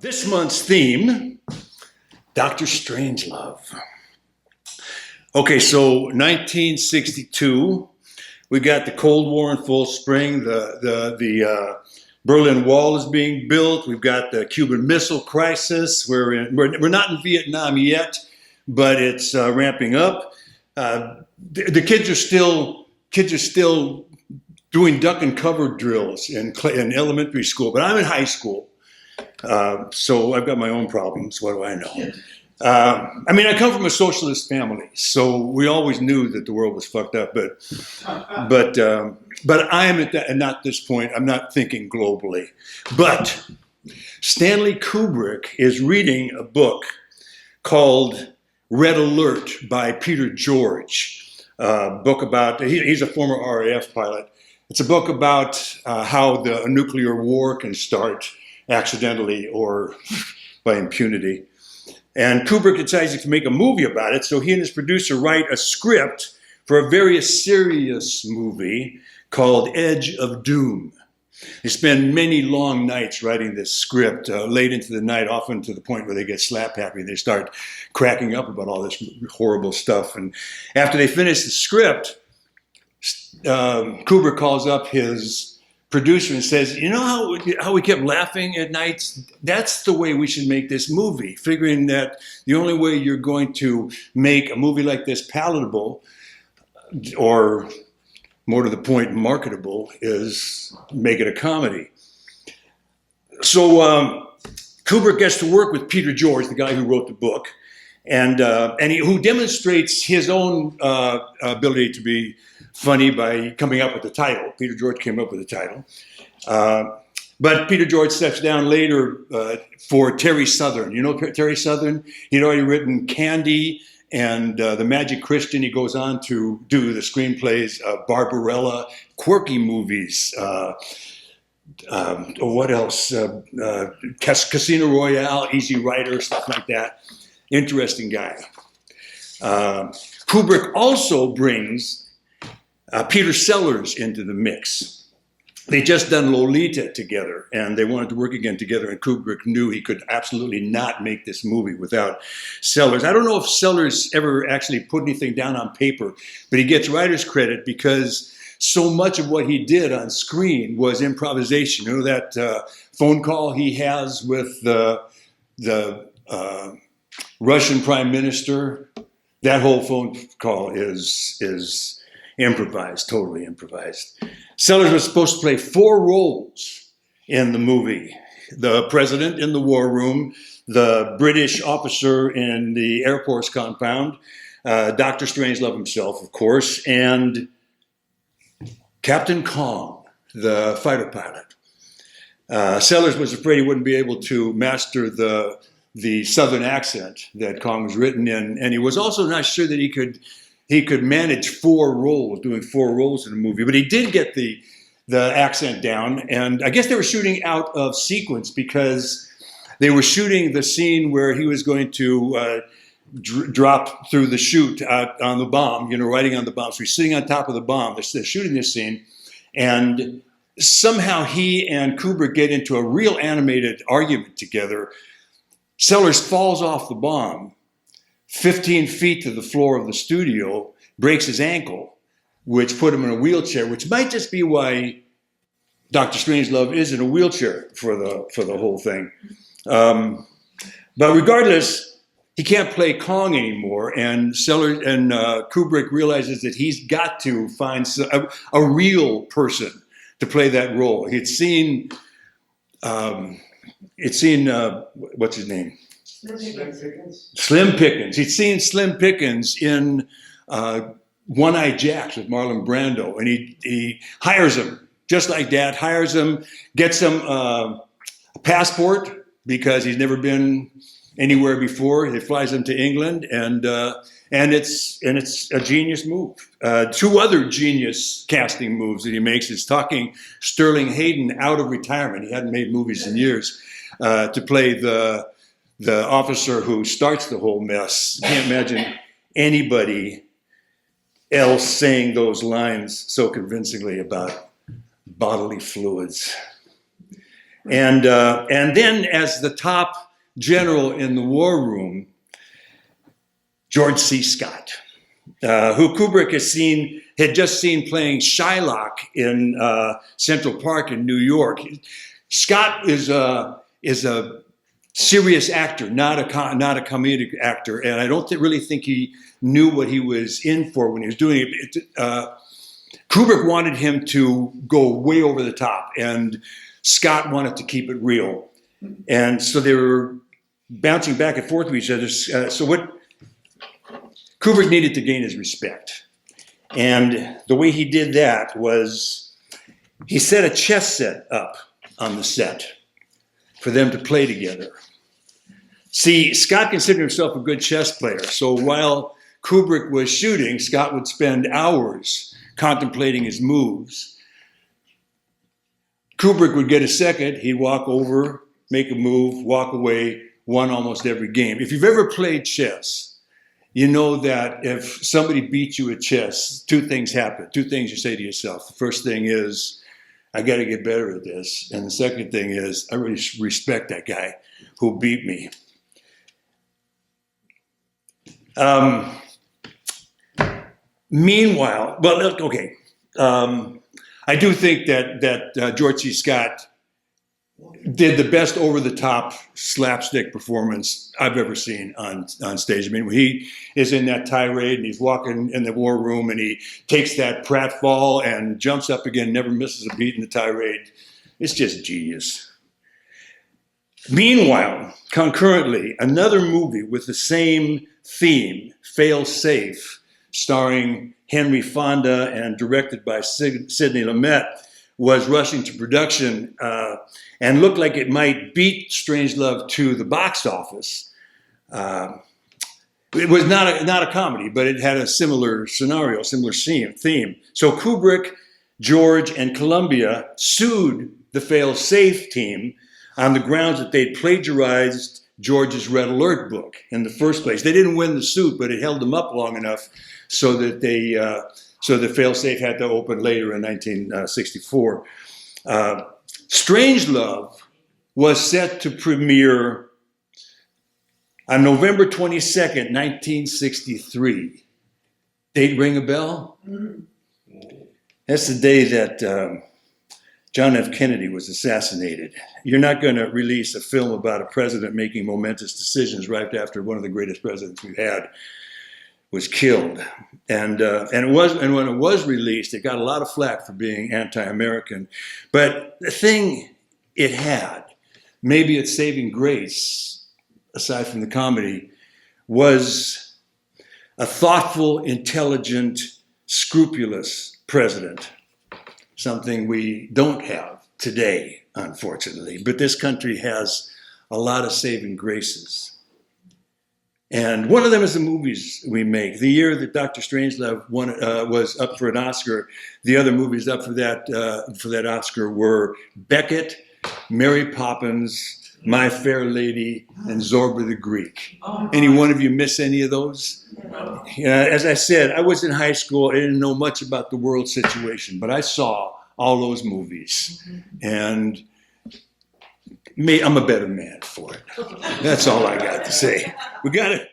This month's theme, Dr. Strangelove. Okay, so 1962, we got the Cold War in full swing. The Berlin Wall is being built. We've got the Cuban Missile Crisis. We're not in Vietnam yet, but it's ramping up. The kids are still doing duck and cover drills in elementary school, but I'm in high school. So I've got my own problems. What do I know? I come from a socialist family, so we always knew that the world was fucked up. But I am at this point. I'm not thinking globally. But Stanley Kubrick is reading a book called Red Alert by Peter George. Book about he's a former RAF pilot. It's a book about how a nuclear war can start accidentally or by impunity. And Kubrick decides to make a movie about it, so he and his producer write a script for a very serious movie called Edge of Doom. They spend many long nights writing this script, late into the night, often to the point where they get slap happy. They start cracking up about all this horrible stuff. And after they finish the script, Kubrick calls up his producer and says, you know how we kept laughing at nights? That's the way we should make this movie, figuring that the only way you're going to make a movie like this palatable, or more to the point, marketable, is make it a comedy. So Kubrick gets to work with Peter George, the guy who wrote the book, and who demonstrates his own ability to be funny by coming up with the title. Peter George came up with the title. But Peter George steps down later for Terry Southern. You know Terry Southern? He'd already written Candy and The Magic Christian. He goes on to do the screenplays of Barbarella, quirky movies. What else? Casino Royale, Easy Rider, stuff like that. Interesting guy. Kubrick also brings Peter Sellers into the mix. They just done Lolita together, and they wanted to work again together, and Kubrick knew he could absolutely not make this movie without Sellers. I don't know if Sellers ever actually put anything down on paper, but he gets writer's credit because so much of what he did on screen was improvisation. You know that phone call he has with the Russian prime minister? That whole phone call is improvised, totally improvised. Sellers was supposed to play 4 roles in the movie. The president in the war room, the British officer in the Air Force compound, Dr. Strangelove himself, of course, and Captain Kong, the fighter pilot. Sellers was afraid he wouldn't be able to master the southern accent that Kong was written in, and he was also not sure that he could manage 4 roles, doing 4 roles in a movie. But he did get the accent down, and I guess they were shooting out of sequence because they were shooting the scene where he was going to drop through the chute out on the bomb, riding on the bomb. So he's sitting on top of the bomb. They're shooting this scene, and somehow he and Kubrick get into a real animated argument together. Sellers falls off the bomb 15 feet to the floor of the studio, breaks his ankle, which put him in a wheelchair, which might just be why Dr. Strangelove is in a wheelchair for the whole thing. But regardless, he can't play Kong anymore, and Kubrick realizes that he's got to find a real person to play that role. He'd seen what's his name? Slim Pickens. He'd seen Slim Pickens in One-Eyed Jacks with Marlon Brando, and he hires him, just like that, hires him, gets him a passport because he's never been anywhere before. He flies him to England, and it's a genius move. 2 other genius casting moves that he makes is talking Sterling Hayden out of retirement. He hadn't made movies in years, to play the officer who starts the whole mess. Can't imagine anybody else saying those lines so convincingly about bodily fluids. And then as the top general in the war room, George C. Scott, who Kubrick had just seen playing Shylock in Central Park in New York. Scott is a serious actor, not a comedic actor, and I don't really think he knew what he was in for when he was doing it. Kubrick wanted him to go way over the top, and Scott wanted to keep it real, and so they were bouncing back and forth with each other. So what Kubrick needed to gain his respect, and the way he did that was he set a chess set up on the set for them to play together. See, Scott considered himself a good chess player, so while Kubrick was shooting, Scott would spend hours contemplating his moves. Kubrick would get a second, he'd walk over, make a move, walk away, won almost every game. If you've ever played chess, you know that if somebody beats you at chess, two things happen. Two things you say to yourself. The first thing is, I got to get better at this. And the second thing is, I really respect that guy who beat me. Meanwhile, well, okay. I do think that George C. Scott did the best over-the-top slapstick performance I've ever seen on stage. I mean, when he is in that tirade and he's walking in the war room and he takes that pratfall and jumps up again, never misses a beat in the tirade, it's just genius. Meanwhile, concurrently, another movie with the same theme, Fail Safe, starring Henry Fonda and directed by Sidney Lumet, was rushing to production and looked like it might beat Strangelove to the box office. It was not a comedy, but it had a similar scenario, similar theme. So Kubrick, George, and Columbia sued the Fail Safe team on the grounds that they'd plagiarized George's Red Alert book in the first place. They didn't win the suit, but it held them up long enough so that so the Fail Safe had to open later in 1964. Strangelove was set to premiere on November 22nd, 1963. Date ring a bell? That's the day that John F. Kennedy was assassinated. You're not going to release a film about a president making momentous decisions right after one of the greatest presidents we've had was killed. And when it was released, it got a lot of flack for being anti-American. But the thing it had, maybe its saving grace, aside from the comedy, was a thoughtful, intelligent, scrupulous president. Something we don't have today, unfortunately. But this country has a lot of saving graces. And one of them is the movies we make. The year that Dr. Strangelove was up for an Oscar, the other movies up for that Oscar were Beckett, Mary Poppins, My Fair Lady, and Zorba the Greek. Any one of you miss any of those? As I said, I was in high school. I didn't know much about the world situation, but I saw all those movies. And I'm a better man for it. That's all I got to say. We got to